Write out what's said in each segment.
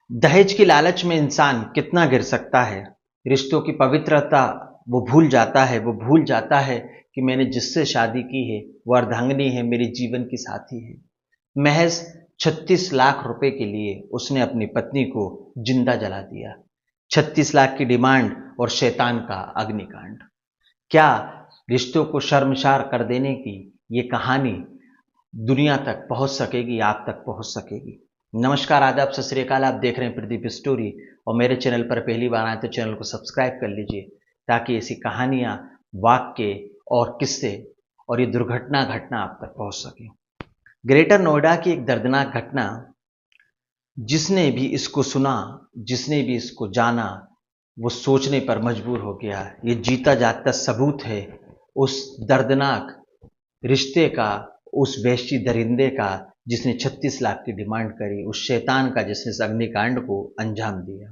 दहेज की लालच में इंसान कितना गिर सकता है। रिश्तों की पवित्रता वो भूल जाता है। वो भूल जाता है कि मैंने जिससे शादी की है वो अर्धांगिनी है, मेरी जीवन की साथी है। महज 36 लाख रुपए के लिए उसने अपनी पत्नी को जिंदा जला दिया। 36 लाख की डिमांड और शैतान का अग्निकांड। क्या रिश्तों को शर्मसार कर देने की ये कहानी दुनिया तक पहुंच सकेगी, आप तक पहुंच सकेगी? नमस्कार, आदाब, सत श्री अकाल। आप देख रहे हैं प्रदीप स्टोरी और मेरे चैनल पर पहली बार आए तो चैनल को सब्सक्राइब कर लीजिए ताकि ऐसी कहानियां, वाक्य और किस्से और ये दुर्घटना घटना आप तक पहुंच सके। ग्रेटर नोएडा की एक दर्दनाक घटना, जिसने भी इसको सुना, जिसने भी इसको जाना, वो सोचने पर मजबूर हो गया। ये जीता जागता सबूत है उस दर्दनाक रिश्ते का, उस वैश्य दरिंदे का जिसने 36 लाख की डिमांड करी, उस शैतान का जिसने इस अग्निकांड को अंजाम दिया।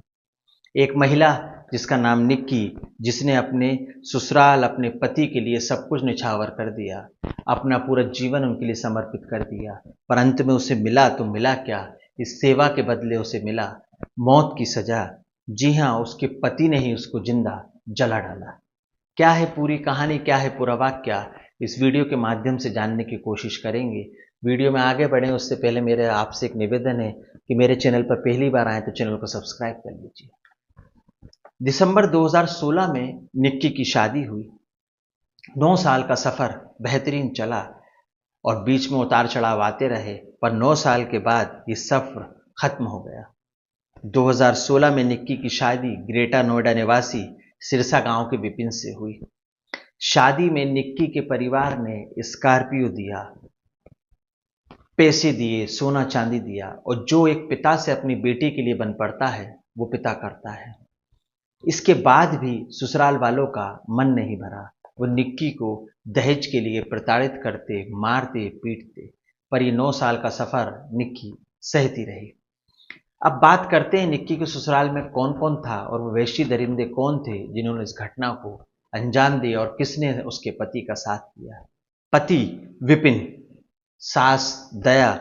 एक महिला जिसका नाम निक्की, जिसने अपने ससुराल, अपने पति के लिए सब कुछ निछावर कर दिया, अपना पूरा जीवन उनके लिए समर्पित कर दिया, पर अंत में उसे मिला तो मिला क्या? इस सेवा के बदले उसे मिला मौत की सजा। जी हाँ, उसके पति ने ही उसको जिंदा जला डाला। क्या है पूरी कहानी, क्या है पूरा वाक्या, इस वीडियो के माध्यम से जानने की कोशिश करेंगे। वीडियो में आगे बढ़ें उससे पहले मेरे आपसे एक निवेदन है कि मेरे चैनल पर पहली बार आए तो चैनल को सब्सक्राइब कर लीजिए। दिसंबर 2016 में निक्की की शादी हुई। 9 साल का सफर बेहतरीन चला और बीच में उतार चढ़ाव आते रहे, पर 9 साल के बाद ये सफर खत्म हो गया। 2016 में निक्की की शादी ग्रेटर नोएडा निवासी सिरसा गांव के विपिन से हुई। शादी में निक्की के परिवार ने स्कॉर्पियो दिया, पैसे दिए, सोना चांदी दिया, और जो एक पिता से अपनी बेटी के लिए बन पड़ता है वो पिता करता है। इसके बाद भी ससुराल वालों का मन नहीं भरा। वो निक्की को दहेज के लिए प्रताड़ित करते, मारते, पीटते, पर ये 9 साल का सफर निक्की सहती रही। अब बात करते हैं निक्की के ससुराल में कौन कौन था और वो वैश्य दरिंदे कौन थे जिन्होंने इस घटना को अंजाम दिया और किसने उसके पति का साथ दिया। पति विपिन, सास दया,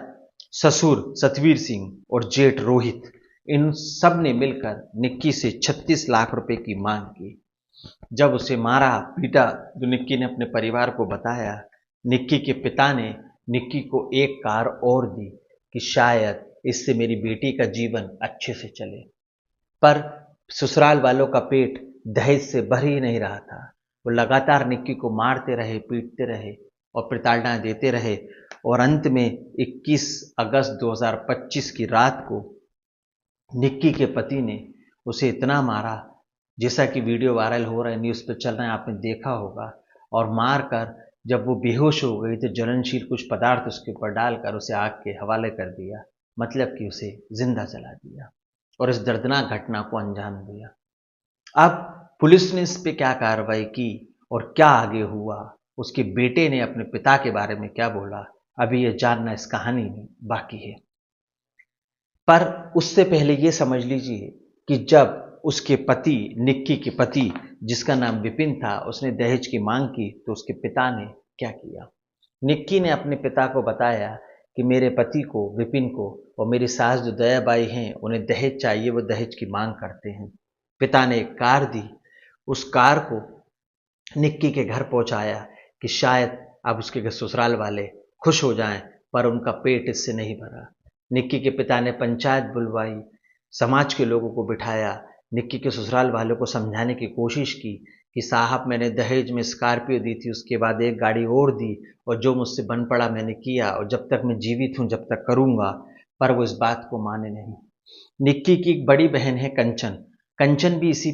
ससुर सतवीर सिंह और जेठ रोहित, इन सब ने मिलकर निक्की से 36 लाख रुपए की मांग की। जब उसे मारा पीटा तो निक्की ने अपने परिवार को बताया। निक्की के पिता ने निक्की को एक कार और दी कि शायद इससे मेरी बेटी का जीवन अच्छे से चले, पर ससुराल वालों का पेट दहेज से भर ही नहीं रहा था। वो लगातार निक्की को मारते रहे, पीटते रहे और प्रताड़ना देते रहे, और अंत में 21 अगस्त 2025 की रात को निक्की के पति ने उसे इतना मारा, जैसा कि वीडियो वायरल हो रहा है, न्यूज़ पे चल रहा है, आपने देखा होगा। और मारकर जब वो बेहोश हो गई तो ज्वलनशील कुछ पदार्थ उसके ऊपर डालकर उसे आग के हवाले कर दिया, मतलब कि उसे जिंदा जला दिया और इस दर्दनाक घटना को अंजाम दिया। अब पुलिस ने इस पे क्या कार्रवाई की और क्या आगे हुआ, उसके बेटे ने अपने पिता के बारे में क्या बोला, अभी ये जानना इस कहानी में बाकी है। पर उससे पहले ये समझ लीजिए कि जब उसके पति, निक्की के पति जिसका नाम विपिन था, उसने दहेज की मांग की तो उसके पिता ने क्या किया। निक्की ने अपने पिता को बताया कि मेरे पति को, विपिन को, और मेरी सास जो दयाबाई हैं, उन्हें दहेज चाहिए, वो दहेज की मांग करते हैं। पिता ने एक कार दी। उस कार को निक्की के घर पहुंचाया कि शायद अब उसके ससुराल वाले खुश हो जाएं, पर उनका पेट इससे नहीं भरा। निक्की के पिता ने पंचायत बुलवाई, समाज के लोगों को बिठाया, निक्की के ससुराल वालों को समझाने की कोशिश की कि साहब मैंने दहेज में स्कॉर्पियो दी थी, उसके बाद एक गाड़ी और दी, और जो मुझसे बन पड़ा मैंने किया, और जब तक मैं जीवित हूं जब तक करूंगा। पर वो इस बात को माने नहीं। निक्की की एक बड़ी बहन है कंचन। कंचन भी इसी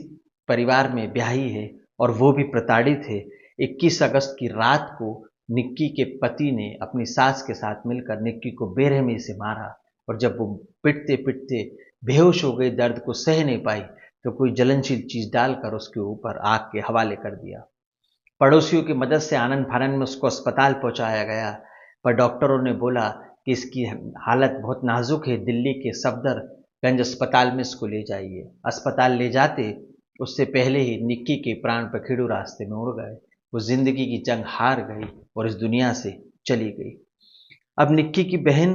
परिवार में ब्याही है और वो भी प्रताड़ित है। 21 अगस्त की रात को निक्की के पति ने अपनी सास के साथ मिलकर निक्की को बेरहमी से मारा, और जब वो पिटते पिटते बेहोश हो गई, दर्द को सह नहीं पाई, तो कोई जलनशील चीज डालकर उसके ऊपर आग के हवाले कर दिया। पड़ोसियों की मदद से आनन फानन में उसको अस्पताल पहुंचाया गया, पर डॉक्टरों ने बोला कि इसकी हालत बहुत नाजुक है, दिल्ली के सफदरगंज अस्पताल में इसको ले जाइए। अस्पताल ले जाते उससे पहले ही निक्की के प्राण पखेरु रास्ते में उड़ गए। वो जिंदगी की जंग हार गई और इस दुनिया से चली गई। अब निक्की की बहन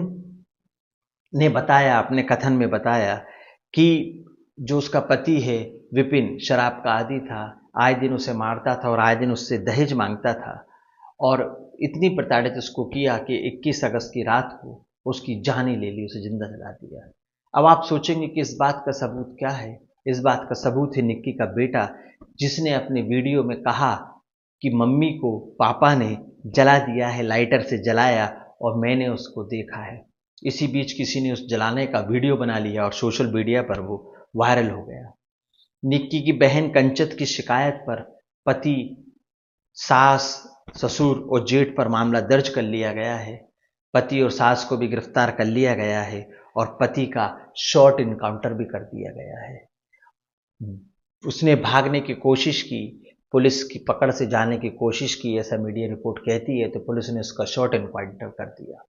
ने बताया, अपने कथन में बताया कि जो उसका पति है विपिन शराब का आदी था, आए दिन उसे मारता था और आए दिन उससे दहेज मांगता था, और इतनी प्रताड़ित उसको किया कि 21 अगस्त की रात को उसकी जान ही ले ली, उसे जिंदा जला दिया। अब आप सोचेंगे कि इस बात का सबूत क्या है? इस बात का सबूत है निक्की का बेटा, जिसने अपने वीडियो में कहा कि मम्मी को पापा ने जला दिया है, लाइटर से जलाया और मैंने उसको देखा है। इसी बीच किसी ने उस जलाने का वीडियो बना लिया और सोशल मीडिया पर वो वायरल हो गया। निक्की की बहन कंचत की शिकायत पर पति, सास, ससुर और जेठ पर मामला दर्ज कर लिया गया है। पति और सास को भी गिरफ्तार कर लिया गया है और पति का शॉर्ट इनकाउंटर भी कर दिया गया है। उसने भागने की कोशिश की, पुलिस की पकड़ से जाने की कोशिश की, ऐसा मीडिया रिपोर्ट कहती है, तो पुलिस ने उसका शॉर्ट इनकाउंटर कर दिया।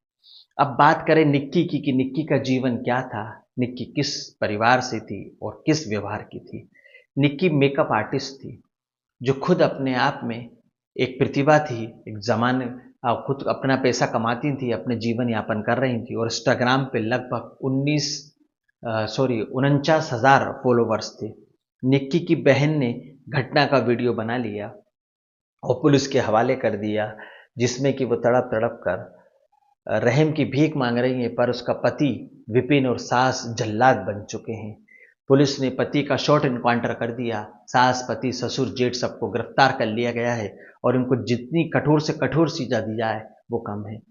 अब बात करें निक्की की कि निक्की का जीवन क्या था, निक्की किस परिवार से थी और किस व्यवहार की थी। निक्की मेकअप आर्टिस्ट थी, जो खुद अपने आप में एक प्रतिभा थी, एक जमाने खुद अपना पैसा कमाती थी, अपने जीवन यापन कर रही थी और इंस्टाग्राम पे लगभग 49,000 फॉलोवर्स थे। निक्की की बहन ने घटना का वीडियो बना लिया और पुलिस के हवाले कर दिया, जिसमें कि वो तड़प तड़प कर रहम की भीख मांग रही है, पर उसका पति विपिन और सास जल्लाद बन चुके हैं। पुलिस ने पति का शॉर्ट इनकाउंटर कर दिया, सास, पति, ससुर, जेठ सबको गिरफ्तार कर लिया गया है और उनको जितनी कठोर से कठोर सजा दी जाए वो कम है।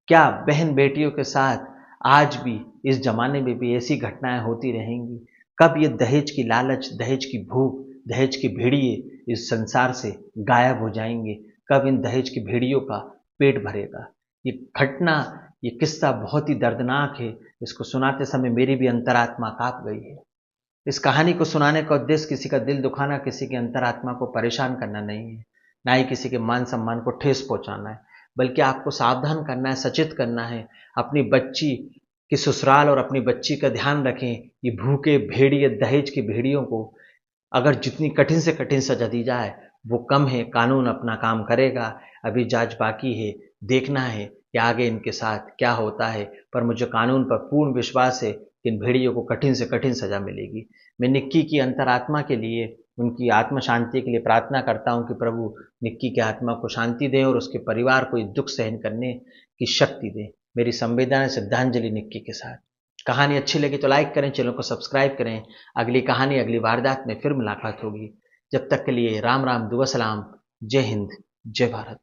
क्या बहन बेटियों के साथ आज भी इस जमाने में भी ऐसी घटनाएं होती रहेंगी? कब ये दहेज की लालच, दहेज की भूख, दहेज की भेड़िए इस संसार से गायब हो जाएंगे? कब इन दहेज की भेड़ियों का पेट भरेगा? ये घटना, ये किस्सा बहुत ही दर्दनाक है। इसको सुनाते समय मेरी भी अंतरात्मा कांप गई है। इस कहानी को सुनाने का उद्देश्य किसी का दिल दुखाना, किसी की अंतरात्मा को परेशान करना नहीं है, ना ही किसी के मान सम्मान को ठेस पहुंचाना है, बल्कि आपको सावधान करना है, सचेत करना है। अपनी बच्ची के ससुराल और अपनी बच्ची का ध्यान रखें। ये भूखे भेड़िए, दहेज की भेड़ियों को अगर जितनी कठिन से कठिन सजा दी जाए वो कम है। कानून अपना काम करेगा, अभी जांच बाकी है, देखना है कि आगे इनके साथ क्या होता है, पर मुझे कानून पर पूर्ण विश्वास है कि इन भेड़ियों को कठिन से कठिन सजा मिलेगी। मैं निक्की की अंतरात्मा के लिए, उनकी आत्म शांति के लिए प्रार्थना करता हूँ कि प्रभु निक्की की आत्मा को शांति दें और उसके परिवार को दुख सहन करने की शक्ति दें। मेरी संवेदना श्रद्धांजलि निक्की के साथ। कहानी अच्छी लगी तो लाइक करें, चैनल को सब्सक्राइब करें। अगली कहानी, अगली वारदात में फिर मुलाकात होगी। जब तक के लिए राम राम, दुआ सलाम, जय हिंद, जय भारत।